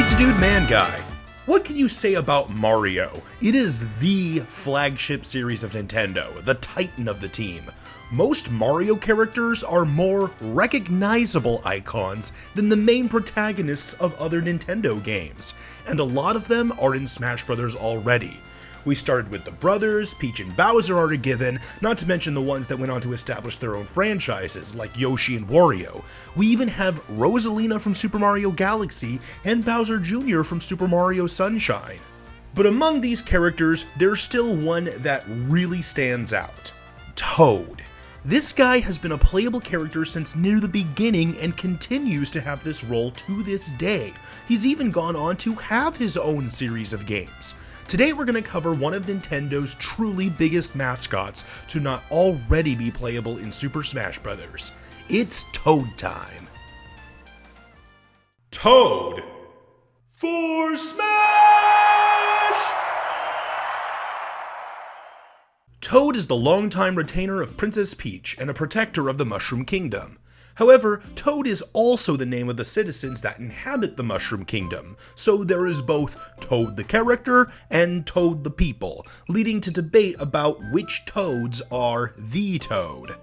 Pizza Dude Man Guy. What can you say about Mario? It is the flagship series of Nintendo, the titan of the team. Most Mario characters are more recognizable icons than the main protagonists of other Nintendo games, and a lot of them are in Smash Bros. Already. We started with the brothers, Peach and Bowser are a given, not to mention the ones that went on to establish their own franchises, like Yoshi and Wario. We even have Rosalina from Super Mario Galaxy and Bowser Jr. from Super Mario Sunshine. But among these characters, there's still one that really stands out: Toad. This guy has been a playable character since near the beginning and continues to have this role to this day. He's even gone on to have his own series of games. Today we're going to cover one of Nintendo's truly biggest mascots to not already be playable in Super Smash Bros. It's Toad time. Toad for Smash! Toad is the longtime retainer of Princess Peach and a protector of the Mushroom Kingdom. However, Toad is also the name of the citizens that inhabit the Mushroom Kingdom, so there is both Toad the character and Toad the people, leading to debate about which Toads are the Toad.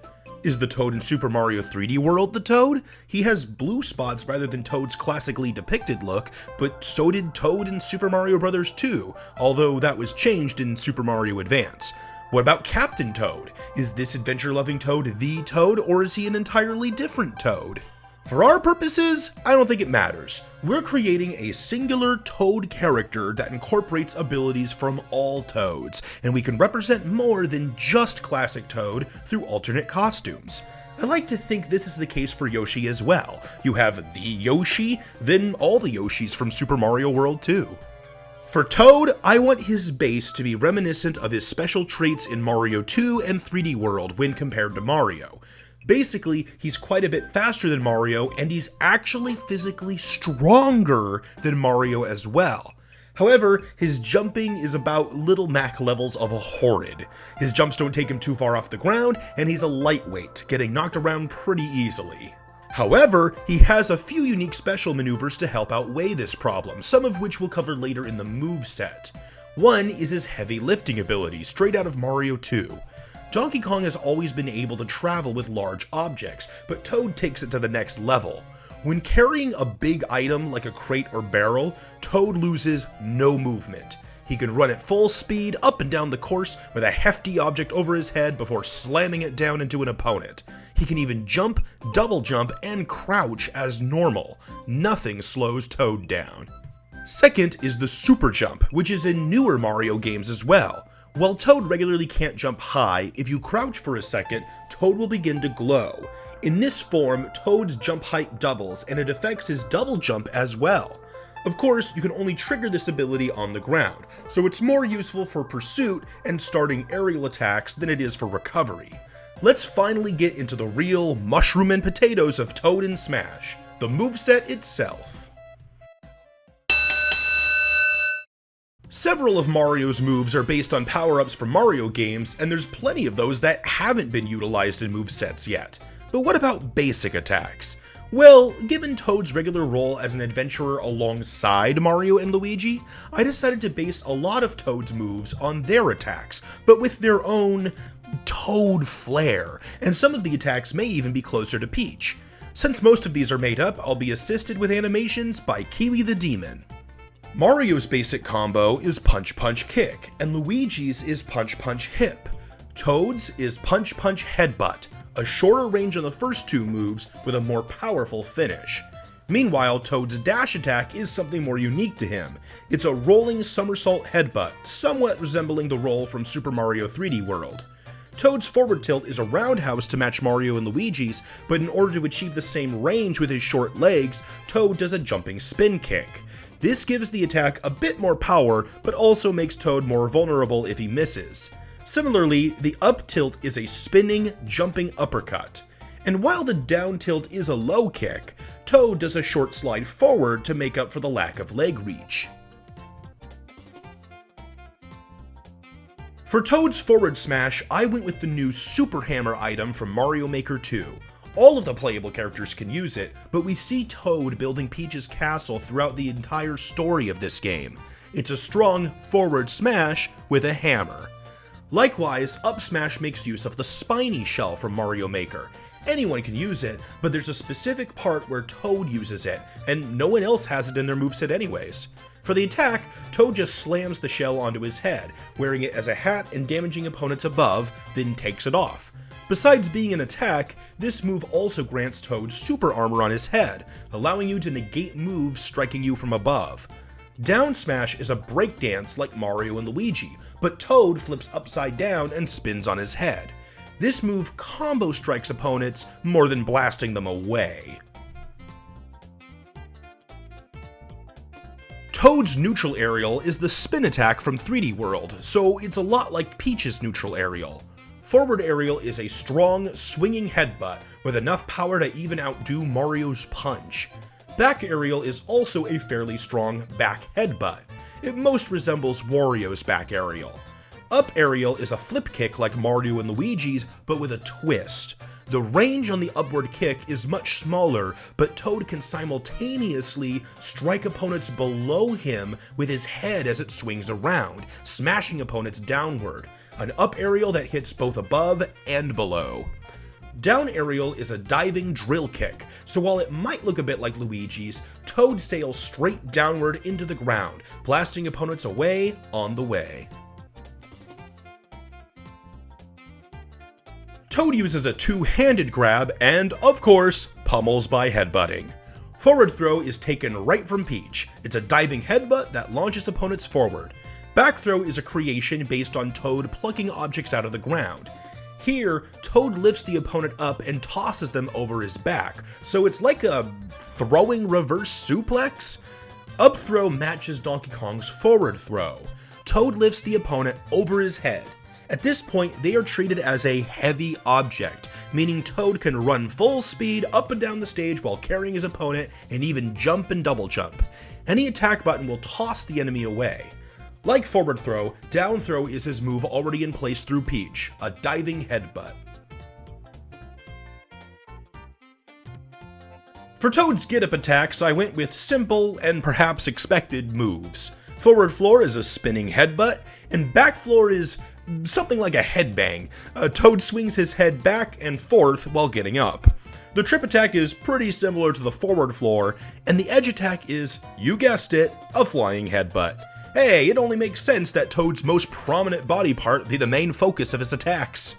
Is the Toad in Super Mario 3D World the Toad? He has blue spots rather than Toad's classically depicted look, but so did Toad in Super Mario Bros. 2, although that was changed in Super Mario Advance. What about Captain Toad? Is this adventure-loving Toad the Toad, or is he an entirely different Toad? For our purposes, I don't think it matters. We're creating a singular Toad character that incorporates abilities from all Toads, and we can represent more than just classic Toad through alternate costumes. I like to think this is the case for Yoshi as well. You have the Yoshi, then all the Yoshis from Super Mario World 2. For Toad, I want his base to be reminiscent of his special traits in Mario 2 and 3D World when compared to Mario. Basically, he's quite a bit faster than Mario, and he's actually physically stronger than Mario as well. However, his jumping is about Little Mac levels of a horrid. His jumps don't take him too far off the ground, and he's a lightweight, getting knocked around pretty easily. However, he has a few unique special maneuvers to help outweigh this problem, some of which we'll cover later in the moveset. One is his heavy lifting ability, straight out of Mario 2. Donkey Kong has always been able to travel with large objects, but Toad takes it to the next level. When carrying a big item like a crate or barrel, Toad loses no movement. He can run at full speed up and down the course with a hefty object over his head before slamming it down into an opponent. He can even jump, double jump, and crouch as normal. Nothing slows Toad down. Second is the super jump, which is in newer Mario games as well. While Toad regularly can't jump high, if you crouch for a second, Toad will begin to glow. In this form, Toad's jump height doubles, and it affects his double jump as well. Of course, you can only trigger this ability on the ground, so it's more useful for pursuit and starting aerial attacks than it is for recovery. Let's finally get into the real mushroom and potatoes of Toad in Smash, the moveset itself. Several of Mario's moves are based on power-ups from Mario games, and there's plenty of those that haven't been utilized in movesets yet. But what about basic attacks? Well, given Toad's regular role as an adventurer alongside Mario and Luigi, I decided to base a lot of Toad's moves on their attacks, but with their own Toad flair, and some of the attacks may even be closer to Peach. Since most of these are made up, I'll be assisted with animations by Kiwi the Demon. Mario's basic combo is Punch Punch Kick, and Luigi's is Punch Punch Hip. Toad's is Punch Punch Headbutt, a shorter range on the first two moves with a more powerful finish. Meanwhile, Toad's dash attack is something more unique to him. It's a rolling somersault headbutt, somewhat resembling the roll from Super Mario 3D World. Toad's forward tilt is a roundhouse to match Mario and Luigi's, but in order to achieve the same range with his short legs, Toad does a jumping spin kick. This gives the attack a bit more power, but also makes Toad more vulnerable if he misses. Similarly, the up tilt is a spinning, jumping uppercut. And while the down tilt is a low kick, Toad does a short slide forward to make up for the lack of leg reach. For Toad's forward smash, I went with the new Super Hammer item from Mario Maker 2. All of the playable characters can use it, but we see Toad building Peach's castle throughout the entire story of this game. It's a strong forward smash with a hammer. Likewise, up smash makes use of the spiny shell from Mario Maker. Anyone can use it, but there's a specific part where Toad uses it, and no one else has it in their moveset anyways. For the attack, Toad just slams the shell onto his head, wearing it as a hat and damaging opponents above, then takes it off. Besides being an attack, this move also grants Toad super armor on his head, allowing you to negate moves striking you from above. Down smash is a breakdance like Mario and Luigi, but Toad flips upside down and spins on his head. This move combo strikes opponents more than blasting them away. Toad's neutral aerial is the spin attack from 3D World, so it's a lot like Peach's neutral aerial. Forward aerial is a strong, swinging headbutt with enough power to even outdo Mario's punch. Back aerial is also a fairly strong back headbutt. It most resembles Wario's back aerial. Up aerial is a flip kick like Mario and Luigi's, but with a twist. The range on the upward kick is much smaller, but Toad can simultaneously strike opponents below him with his head as it swings around, smashing opponents downward. An up aerial that hits both above and below. Down aerial is a diving drill kick, so while it might look a bit like Luigi's, Toad sails straight downward into the ground, blasting opponents away on the way. Toad uses a two-handed grab and, of course, pummels by headbutting. Forward throw is taken right from Peach. It's a diving headbutt that launches opponents forward. Back throw is a creation based on Toad plucking objects out of the ground. Here, Toad lifts the opponent up and tosses them over his back, so it's like a throwing reverse suplex? Up throw matches Donkey Kong's forward throw. Toad lifts the opponent over his head. At this point, they are treated as a heavy object, meaning Toad can run full speed up and down the stage while carrying his opponent and even jump and double jump. Any attack button will toss the enemy away. Like forward throw, down throw is his move already in place through Peach, a diving headbutt. For Toad's get-up attacks, I went with simple and perhaps expected moves. Forward floor is a spinning headbutt, and back floor is something like a headbang. Toad swings his head back and forth while getting up. The trip attack is pretty similar to the forward floor, and the edge attack is, you guessed it, a flying headbutt. Hey, it only makes sense that Toad's most prominent body part be the main focus of his attacks.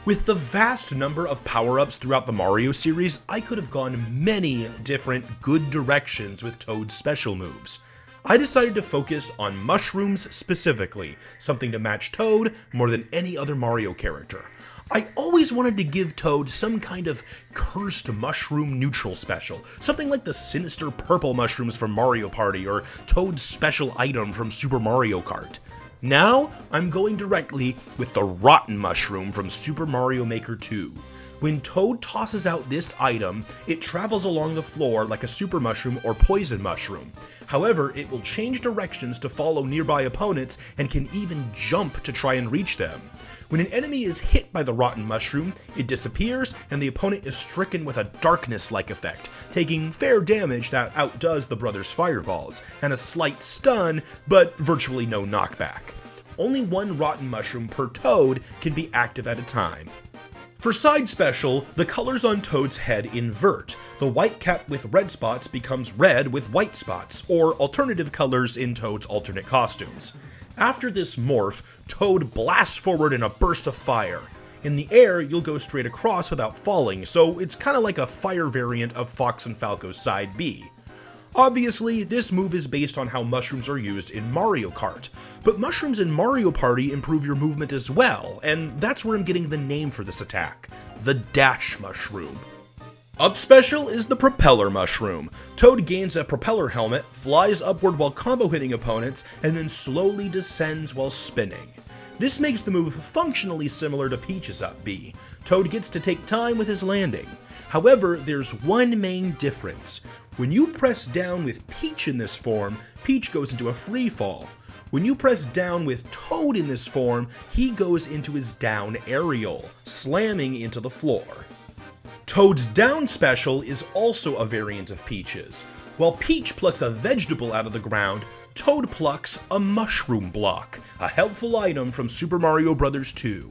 With the vast number of power-ups throughout the Mario series, I could have gone many different good directions with Toad's special moves. I decided to focus on mushrooms specifically, something to match Toad more than any other Mario character. I always wanted to give Toad some kind of cursed mushroom neutral special, something like the sinister purple mushrooms from Mario Party or Toad's special item from Super Mario Kart. Now, I'm going directly with the rotten mushroom from Super Mario Maker 2. When Toad tosses out this item, it travels along the floor like a super mushroom or poison mushroom. However, it will change directions to follow nearby opponents and can even jump to try and reach them. When an enemy is hit by the rotten mushroom, it disappears and the opponent is stricken with a darkness-like effect, taking fair damage that outdoes the brothers' fireballs, and a slight stun, but virtually no knockback. Only one rotten mushroom per Toad can be active at a time. For side special, the colors on Toad's head invert. The white cap with red spots becomes red with white spots, or alternative colors in Toad's alternate costumes. After this morph, Toad blasts forward in a burst of fire. In the air, you'll go straight across without falling, so it's kinda like a fire variant of Fox and Falco's Side B. Obviously, this move is based on how mushrooms are used in Mario Kart, but mushrooms in Mario Party improve your movement as well, and that's where I'm getting the name for this attack, the Dash Mushroom. Up special is the Propeller Mushroom. Toad gains a propeller helmet, flies upward while combo hitting opponents, and then slowly descends while spinning. This makes the move functionally similar to Peach's up B. Toad gets to take time with his landing. However, there's one main difference. When you press down with Peach in this form, Peach goes into a free fall. When you press down with Toad in this form, he goes into his down aerial, slamming into the floor. Toad's down special is also a variant of Peach's. While Peach plucks a vegetable out of the ground, Toad plucks a mushroom block, a helpful item from Super Mario Bros. 2.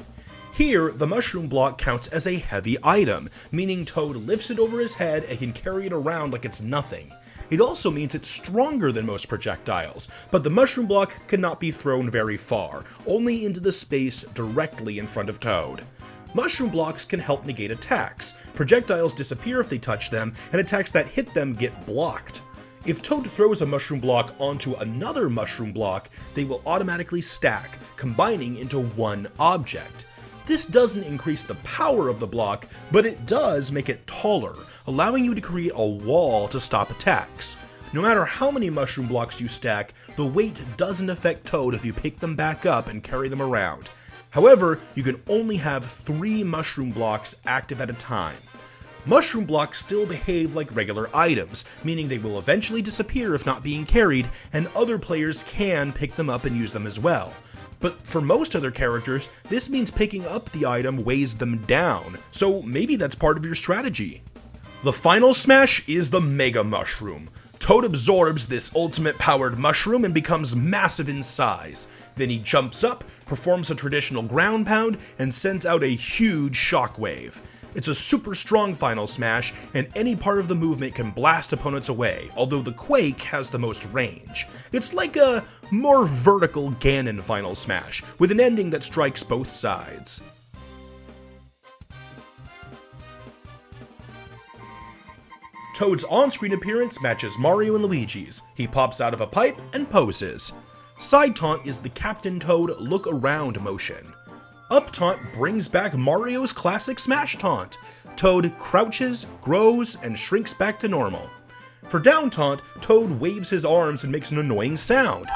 Here, the mushroom block counts as a heavy item, meaning Toad lifts it over his head and can carry it around like it's nothing. It also means it's stronger than most projectiles, but the mushroom block cannot be thrown very far, only into the space directly in front of Toad. Mushroom blocks can help negate attacks. Projectiles disappear if they touch them, and attacks that hit them get blocked. If Toad throws a mushroom block onto another mushroom block, they will automatically stack, combining into one object. This doesn't increase the power of the block, but it does make it taller, allowing you to create a wall to stop attacks. No matter how many mushroom blocks you stack, the weight doesn't affect Toad if you pick them back up and carry them around. However, you can only have 3 mushroom blocks active at a time. Mushroom blocks still behave like regular items, meaning they will eventually disappear if not being carried, and other players can pick them up and use them as well. But for most other characters, this means picking up the item weighs them down, so maybe that's part of your strategy. The final smash is the Mega Mushroom. Toad absorbs this ultimate powered mushroom and becomes massive in size. Then he jumps up, performs a traditional ground pound, and sends out a huge shockwave. It's a super strong final smash, and any part of the movement can blast opponents away, although the Quake has the most range. It's like a more vertical Ganon final smash, with an ending that strikes both sides. Toad's on-screen appearance matches Mario and Luigi's. He pops out of a pipe and poses. Side taunt is the Captain Toad look around motion. Up taunt brings back Mario's classic smash taunt. Toad crouches, grows, and shrinks back to normal. For down taunt, Toad waves his arms and makes an annoying sound.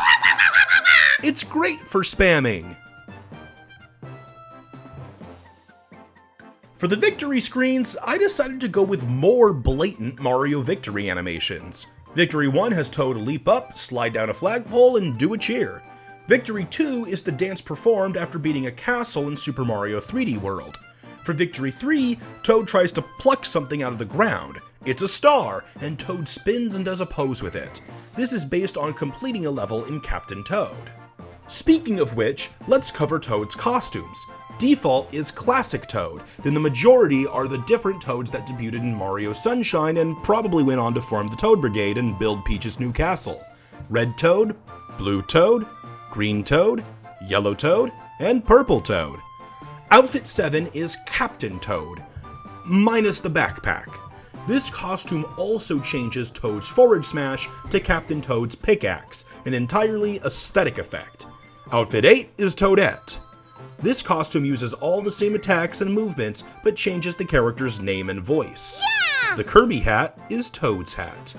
It's great for spamming. For the victory screens, I decided to go with more blatant Mario victory animations. Victory 1 has Toad leap up, slide down a flagpole, and do a cheer. Victory 2 is the dance performed after beating a castle in Super Mario 3D World. For Victory 3, Toad tries to pluck something out of the ground. It's a star, and Toad spins and does a pose with it. This is based on completing a level in Captain Toad. Speaking of which, let's cover Toad's costumes. Default is Classic Toad, then the majority are the different Toads that debuted in Mario Sunshine and probably went on to form the Toad Brigade and build Peach's new castle. Red Toad, Blue Toad, Green Toad, Yellow Toad, and Purple Toad. Outfit 7 is Captain Toad, minus the backpack. This costume also changes Toad's forward smash to Captain Toad's pickaxe, an entirely aesthetic effect. Outfit 8 is Toadette. This costume uses all the same attacks and movements, but changes the character's name and voice. Yeah! The Kirby hat is Toad's hat.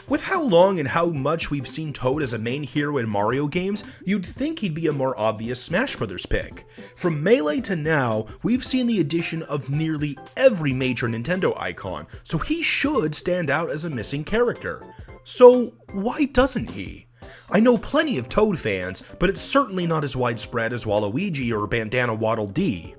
With how long and how much we've seen Toad as a main hero in Mario games, you'd think he'd be a more obvious Smash Bros. Pick. From Melee to now, we've seen the addition of nearly every major Nintendo icon, so he should stand out as a missing character. So why doesn't he? I know plenty of Toad fans, but it's certainly not as widespread as Waluigi or Bandana Waddle Dee.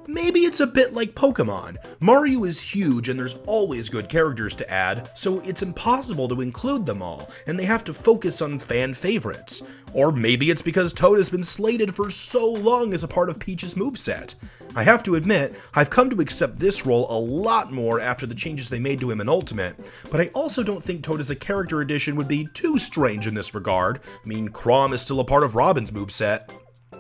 Maybe it's a bit like Pokemon. Mario is huge and there's always good characters to add, so it's impossible to include them all, and they have to focus on fan favorites. Or maybe it's because Toad has been slated for so long as a part of Peach's moveset. I have to admit, I've come to accept this role a lot more after the changes they made to him in Ultimate, but I also don't think Toad as a character addition would be too strange in this regard. I mean, Chrom is still a part of Robin's moveset.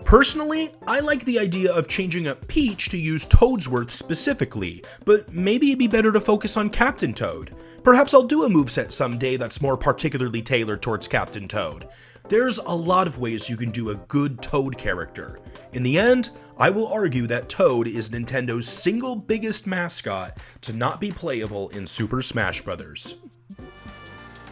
Personally, I like the idea of changing up Peach to use Toadsworth specifically, but maybe it'd be better to focus on Captain Toad. Perhaps I'll do a moveset someday that's more particularly tailored towards Captain Toad. There's a lot of ways you can do a good Toad character. In the end, I will argue that Toad is Nintendo's single biggest mascot to not be playable in Super Smash Bros.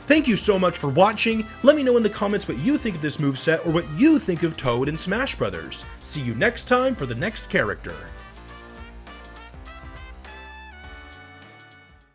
Thank you so much for watching. Let me know in the comments what you think of this moveset or what you think of Toad in Smash Bros. See you next time for the next character.